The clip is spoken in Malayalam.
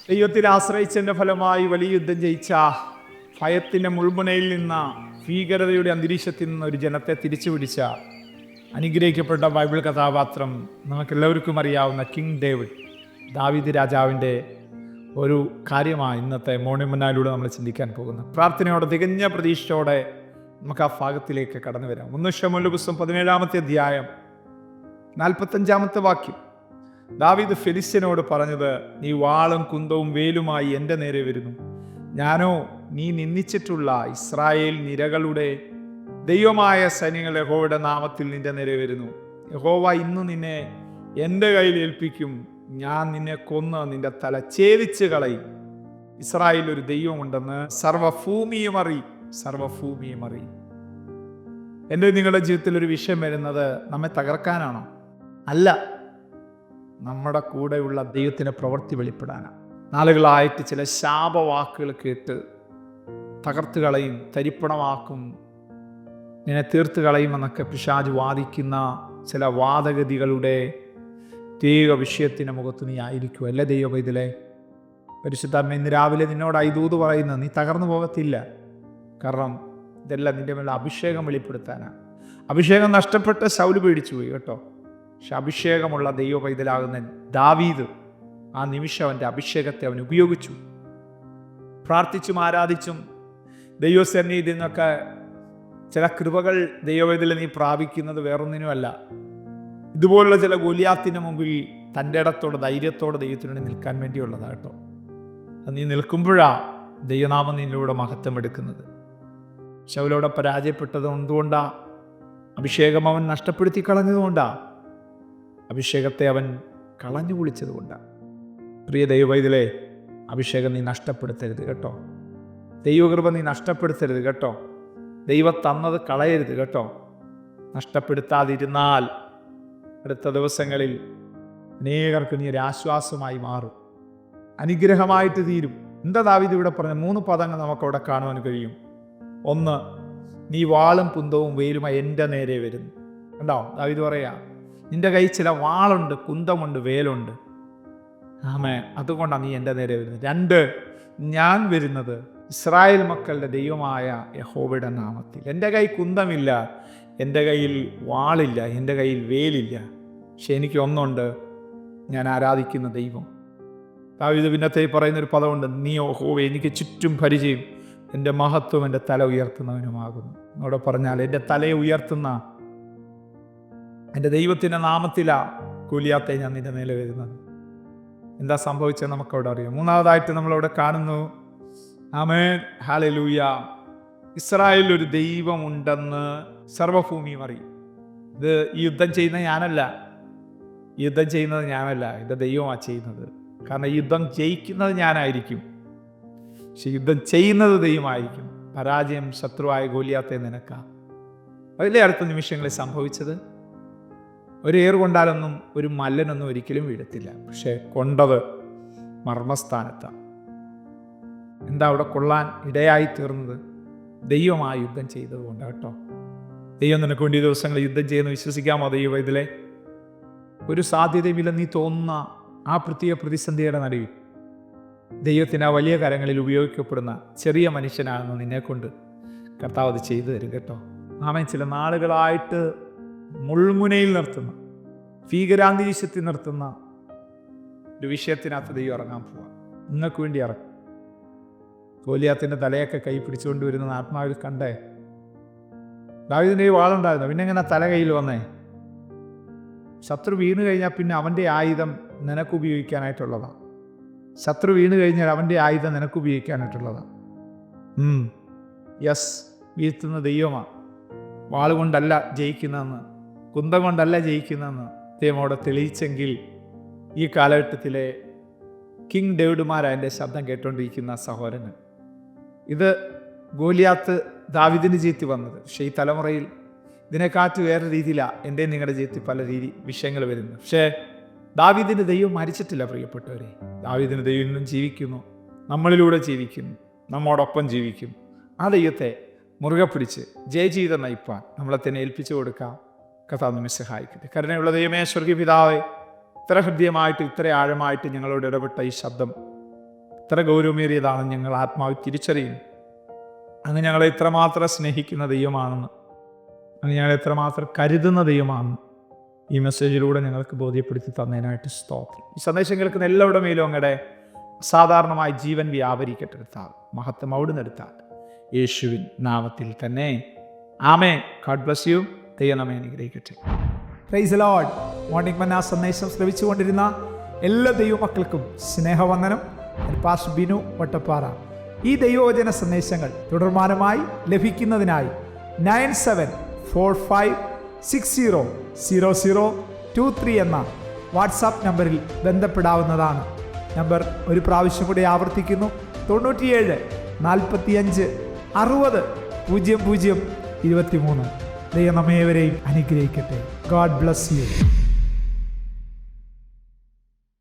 ദൈവത്തിൽ ആശ്രയിച്ചതിൻ്റെ ഫലമായി വലിയ യുദ്ധം ജയിച്ച, ഭയത്തിൻ്റെ മുൾമുനയിൽ നിന്ന, ഭീകരതയുടെ അന്തരീക്ഷത്തിൽ നിന്ന് ഒരു ജനത്തെ തിരിച്ചു പിടിച്ച അനുഗ്രഹിക്കപ്പെട്ട ബൈബിൾ കഥാപാത്രം നമുക്കെല്ലാവർക്കും അറിയാവുന്ന കിങ് ഡേവിഡ്, ദാവീദ് രാജാവിൻ്റെ ഒരു കാര്യമാണ് ഇന്നത്തെ മോർണിംഗ് മന്നായിലൂടെ നമ്മൾ ചിന്തിക്കാൻ പോകുന്നത്. പ്രാർത്ഥനയോടെ തികഞ്ഞ പ്രതീക്ഷയോടെ നമുക്ക് ആ ഭാഗത്തിലേക്ക് കടന്നു വരാം. 1 ശമൂവേൽ പുസ്തകം 17-ാമത്തെ അധ്യായം 45-ാമത്തെ വാക്യം. ദാവീദ് ഫെലിസ്ത്യനോട് പറഞ്ഞത്, നീ വാളും കുന്തവും വേലുമായി എൻ്റെ നേരെ വരുന്നു. ഞാനോ നീ നിന്ദിച്ചിട്ടുള്ള ഇസ്രായേൽ നിരകളുടെ ദൈവമായ സൈന്യങ്ങൾ യഹോവയുടെ നാമത്തിൽ നിന്റെ നേരെ വരുന്നു. യഹോവ ഇന്ന് നിന്നെ എൻ്റെ കയ്യിൽ ഏൽപ്പിക്കും. ഞാൻ നിന്നെ കൊന്ന് നിന്റെ തല ഛേദിച്ച് കളയും. ഇസ്രായേൽ ഒരു ദൈവമുണ്ടെന്ന് സർവഭൂമിയും അറിയും. എൻ്റെ നിങ്ങളുടെ ജീവിതത്തിൽ ഒരു വിഷയം വരുന്നത് നമ്മെ തകർക്കാനാണോ? അല്ല, നമ്മുടെ കൂടെയുള്ള ദൈവത്തിൻ്റെ പ്രവൃത്തി വെളിപ്പെടാനാണ്. നാളുകളായിട്ട് ചില ശാപവാക്കുകൾ കേട്ട് തകർത്ത് കളയും, തരിപ്പണമാക്കും, നിന്നെ തീർത്ത് കളയുമെന്നൊക്കെ പിശാച് വാദിക്കുന്ന ചില വാദഗതികളുടെ ദൈവ വിഷയത്തിൻ്റെ മുഖത്ത് നീ ആയിരിക്കും. അല്ലേ ദൈവം ഇതിലെ പരിശുദ്ധാത്മ ഇന്ന് രാവിലെ നിന്നോടായി ദൂത് പറയുന്നത്, നീ തകർന്നു പോകത്തില്ല. കാരണം ഇതെല്ലാം നിന്റെ മേലെ അഭിഷേകം വെളിപ്പെടുത്താനാണ്. അഭിഷേകം നഷ്ടപ്പെട്ട് ശൗല് പേടിച്ചു പോയി കേട്ടോ. പക്ഷെ അഭിഷേകമുള്ള ദൈവ പൈതലാകുന്ന ദാവീദ് ആ നിമിഷം അവൻ്റെ അഭിഷേകത്തെ അവൻ ഉപയോഗിച്ചു. പ്രാർത്ഥിച്ചും ആരാധിച്ചും ദൈവസന്നിധിയിൽ നിന്നൊക്കെ ചില കൃപകൾ ദൈവവേദിയിൽ നീ പ്രാപിക്കുന്നത് വേറൊന്നിനുമല്ല, ഇതുപോലുള്ള ചില ഗോലിയാത്തിന് മുമ്പിൽ തൻ്റെ ഇടത്തോടെ ധൈര്യത്തോടെ ദൈവത്തിനു നിൽക്കാൻ വേണ്ടിയുള്ളതാണ് കേട്ടോ. അത് നീ നിൽക്കുമ്പോഴാണ് ദൈവനാമം നിന്നിലൂടെ മഹത്വം എടുക്കുന്നത്. ശൗലോടെ പരാജയപ്പെട്ടത് എന്തുകൊണ്ടാണ്? അഭിഷേകം അവൻ നഷ്ടപ്പെടുത്തി കളഞ്ഞതുകൊണ്ടാണ്. അഭിഷേകത്തെ അവൻ കളഞ്ഞു കുളിച്ചത് കൊണ്ടാണ്. പ്രിയ ദൈവവൈതലേ, അഭിഷേകം നീ നഷ്ടപ്പെടുത്തരുത് കേട്ടോ. ദൈവകൃപ നീ നഷ്ടപ്പെടുത്തരുത് കേട്ടോ. ദൈവം തന്നത് കളയരുത് കേട്ടോ. നഷ്ടപ്പെടുത്താതിരുന്നാൽ അടുത്ത ദിവസങ്ങളിൽ അനേകർക്ക് നീ ഒരു ആശ്വാസമായി മാറും, അനുഗ്രഹമായിട്ട് തീരും. എന്താ ദാവീദ് ഇവിടെ പറഞ്ഞ 3 പദങ്ങൾ നമുക്കവിടെ കാണുവാൻ കഴിയും. 1, നീ വാളും കുന്തവും വേലുമായി എൻ്റെ നേരെ വരുന്നു. കണ്ടോ, ദാവീദ് പറയാ, നിന്റെ കയ്യിൽ ചില വാളുണ്ട്, കുന്തമുണ്ട്, വേലുണ്ട്. ആമേ, അതുകൊണ്ടാണ് നീ എൻ്റെ നേരെ വരുന്നത്. 2, ഞാൻ വരുന്നത് ഇസ്രായേൽ മക്കളുടെ ദൈവമായ യഹോവയുടെ നാമത്തിൽ. എൻ്റെ കയ്യിൽ കുന്തമില്ല, എൻ്റെ കയ്യിൽ വാളില്ല, എൻ്റെ കയ്യിൽ വേലില്ല. പക്ഷെ എനിക്ക് ഒന്നുണ്ട്, ഞാൻ ആരാധിക്കുന്ന ദൈവം. ദാവീദ് പിന്നത്തെ പറയുന്നൊരു പദമുണ്ട്, നീ യഹോവേ എനിക്ക് ചുറ്റും പരിചയം, എൻ്റെ മഹത്വം എൻ്റെ തല ഉയർത്തുന്നവനുമാകുന്നു. എന്നോട് പറഞ്ഞാൽ എൻ്റെ തലയെ ഉയർത്തുന്ന എൻ്റെ ദൈവത്തിൻ്റെ നാമത്തിലാ ഗോലിയാത്തെ ഞാൻ നിന്റെ മേലെ വരുന്നത്. എന്താ സംഭവിച്ചത് നമുക്കവിടെ അറിയാം. 3-ാമതായിട്ട് നമ്മളവിടെ കാണുന്നു, ആമേൻ, ഹല്ലേലൂയ, ഇസ്രായേലിൽ ഒരു ദൈവമുണ്ടെന്ന് സർവഭൂമിയും അറിയും. ഇത് ഈ യുദ്ധം ചെയ്യുന്നത് ഞാനല്ല, ഇത് ദൈവമാണ് ചെയ്യുന്നത്. കാരണം യുദ്ധം ജയിക്കുന്നത് ഞാനായിരിക്കും, പക്ഷെ യുദ്ധം ചെയ്യുന്നത് ദൈവമായിരിക്കും. പരാജയം ശത്രുവായ ഗോലിയാത്തെ നിനക്കാ. അതിലെ അടുത്ത നിമിഷങ്ങളിൽ സംഭവിച്ചത്, ഒരു ഏറ് കൊണ്ടാലൊന്നും ഒരു മല്ലനൊന്നും ഒരിക്കലും വീഴത്തില്ല, പക്ഷെ കൊണ്ടത് മർമ്മസ്ഥാനത്താണ്. എന്താ അവിടെ കൊള്ളാൻ ഇടയായി തീർന്നത്? ദൈവമായി യുദ്ധം ചെയ്തതുകൊണ്ട് കേട്ടോ. ദൈവം നിനക്ക് വേണ്ടി ദിവസങ്ങൾ യുദ്ധം ചെയ്യുന്ന വിശ്വസിക്കാമോ? ദൈവം ഇതിലെ ഒരു സാധ്യതയുമില്ല നീ തോന്നുന്ന ആ പ്രത്യേക പ്രതിസന്ധിയുടെ നടുവിൽ ദൈവത്തിന് ആ വലിയ കരങ്ങളിൽ ഉപയോഗിക്കപ്പെടുന്ന ചെറിയ മനുഷ്യനാണെന്ന് നിന്നെക്കൊണ്ട് കർത്താവ് അത് ചെയ്തു തരും കേട്ടോ. ആമേൻ. ചില നാളുകളായിട്ട് മുൾമുനയിൽ നിർത്തുന്ന, ഭീകരാന്തരീക്ഷത്തിൽ നിർത്തുന്ന ഒരു വിഷയത്തിനകത്ത് ദൈവം ഇറങ്ങാൻ പോവാം. നിങ്ങൾക്ക് വേണ്ടി ഇറങ്ങും. ഗോലിയാത്തിൻ്റെ തലയൊക്കെ കൈ പിടിച്ചുകൊണ്ട് വരുന്ന ആത്മാവിൽ കണ്ടേ. ദാവീദിൻ്റെ വാളുണ്ടായിരുന്നു, പിന്നെ എങ്ങനെ തല കയ്യിൽ വന്നേ? ശത്രു വീണ് കഴിഞ്ഞാൽ പിന്നെ അവൻ്റെ ആയുധം നിനക്ക് ഉപയോഗിക്കാനായിട്ടുള്ളതാണ്. ശത്രു വീണ് കഴിഞ്ഞാൽ അവൻ്റെ ആയുധം നിനക്ക് ഉപയോഗിക്കാനായിട്ടുള്ളതാണ്. യെസ്, വീഴ്ത്തുന്ന ദൈവമാണ്. വാളുകൊണ്ടല്ല ജയിക്കുന്നതെന്ന്, കുന്തം കൊണ്ടല്ല ജയിക്കുന്നതെന്ന് ദൈവം അവിടെ തെളിയിച്ചെങ്കിൽ ഈ കാലഘട്ടത്തിലെ കിങ് ഡേവിഡുമാരാണ് എൻ്റെ ശബ്ദം കേട്ടുകൊണ്ടിരിക്കുന്ന സഹോദരന്. ഇത് ഗോലിയാത്ത് ദാവീദിൻ്റെ ജീവിതത്തിൽ വന്നത്. പക്ഷേ ഈ തലമുറയിൽ ഇതിനെക്കാറ്റ് വേറെ രീതിയിലാണ് എൻ്റെ നിങ്ങളുടെ ജീവിതത്തിൽ പല വിഷയങ്ങൾ വരുന്നത്. പക്ഷേ ദാവീദിൻ്റെ ദൈവം മരിച്ചിട്ടില്ല പ്രിയപ്പെട്ടവരെ. ദാവീദിൻ്റെ ദൈവം ഇന്നും ജീവിക്കുന്നു, നമ്മളിലൂടെ ജീവിക്കുന്നു, നമ്മോടൊപ്പം ജീവിക്കുന്നു. ആ ദൈവത്തെ മുറുകെ പിടിച്ച് ജയജീവിതം നയിപ്പാൻ നമ്മളെ തന്നെ ഏൽപ്പിച്ചു കൊടുക്കാം. കർത്താവ് നമ്മെ സഹായിക്കട്ടെ. കരുണയുള്ള ദൈവമേ, സ്വർഗീയ പിതാവേ, ഇത്ര ഹൃദ്യമായിട്ട് ഇത്ര ആഴമായിട്ട് ഞങ്ങളോട് ഇടപെട്ട ഈ ശബ്ദം എത്ര ഗൗരവമേറിയതാണെന്ന് ഞങ്ങൾ ആത്മാവ് തിരിച്ചറിയുന്നു. അങ്ങ് ഞങ്ങളെ എത്രമാത്രം സ്നേഹിക്കുന്ന ദൈവമാണെന്ന്, അങ്ങ് ഞങ്ങളെ എത്രമാത്രം കരുതുന്ന ദൈവമാണെന്ന് ഈ മെസ്സേജിലൂടെ ഞങ്ങൾക്ക് ബോധ്യപ്പെടുത്തി തന്നതിനായിട്ട് സ്തോത്രം. ഈ സന്ദേശം കേൾക്കുന്ന എല്ലാവരുടെ മേലും അങ്ങയുടെ അസാധാരണമായ ജീവൻ വ്യാപരിക്കട്ടെ കർത്താവ്. മഹത്വം അവിടുന്ന് എടുത്താൽ യേശുവിൻ നാമത്തിൽ തന്നെ ആമേൻ. God bless you. ദൈവം നമ്മെ അനുഗ്രഹിക്കട്ടെ. Praise the Lord. മോർണിംഗ് മന്ന സന്ദേശം ശ്രവിച്ചുകൊണ്ടിരുന്ന എല്ലാ ദൈവമക്കൾക്കും സ്നേഹവന്ദനം. പാസ്റ്റർ ബിനു വട്ടപ്പാറ. ഈ ദൈവവചന സന്ദേശങ്ങൾ തുടർമാനമായി ലഭിക്കുന്നതിനായി 9745600023 എന്ന വാട്സാപ്പ് നമ്പറിൽ ബന്ധപ്പെടാവുന്നതാണ്. നമ്പർ ഒരു പ്രാവശ്യം കൂടി ആവർത്തിക്കുന്നു: 97 45 60 00 23. ദൈവം നമ്മേവരെയും അനുഗ്രഹിക്കട്ടെ. God bless you.